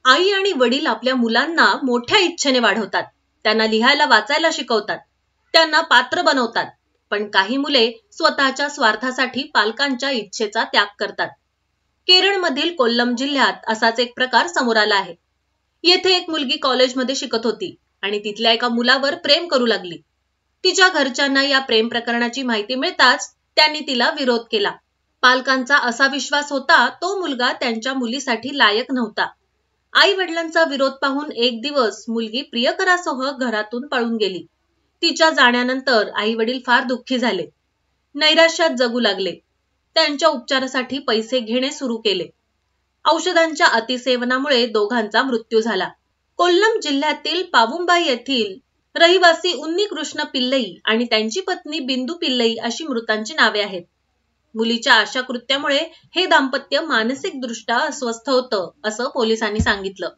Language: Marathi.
आई आणि वडील आपल्या मुलांना मोठ्या इच्छेने वाढवतात, त्यांना लिहायला वाचायला शिकवतात, त्यांना पात्र बनवतात. पण काही मुले स्वतःच्या स्वार्थासाठी पालकांच्या इच्छेचा त्याग करतात. केरळमधील कोल्लम जिल्ह्यात असाच एक प्रकार समोर आला आहे. येथे एक मुलगी कॉलेजमध्ये शिकत होती आणि तिथल्या एका मुलावर प्रेम करू लागली. तिच्या घरच्यांना या प्रेम प्रकरणाची माहिती मिळताच त्यांनी तिला विरोध केला. पालकांचा असा विश्वास होता तो मुलगा त्यांच्या मुलीसाठी लायक नव्हता. आई वडिलांचा विरोध पाहून एक दिवस मुलगी प्रियकरासह घरातून पळून गेली. तिच्या जाण्यानंतर आई वडील फार दुःखी झाले, नैराश्यात जगू लागले. त्यांच्या उपचारासाठी पैसे घेणे सुरू केले. औषधांच्या अतिसेवनामुळे दोघांचा मृत्यू झाला. कोल्लम जिल्ह्यातील पावुंबाई येथील रहिवासी उन्नीकृष्ण पिल्लई आणि त्यांची पत्नी बिंदू पिल्लई अशी मृतांची नावे आहेत. मुलीच्या अशा कृत्यामुळे हे दाम्पत्य मानसिकदृष्ट्या अस्वस्थ होतं, असं पोलिसांनी सांगितलं.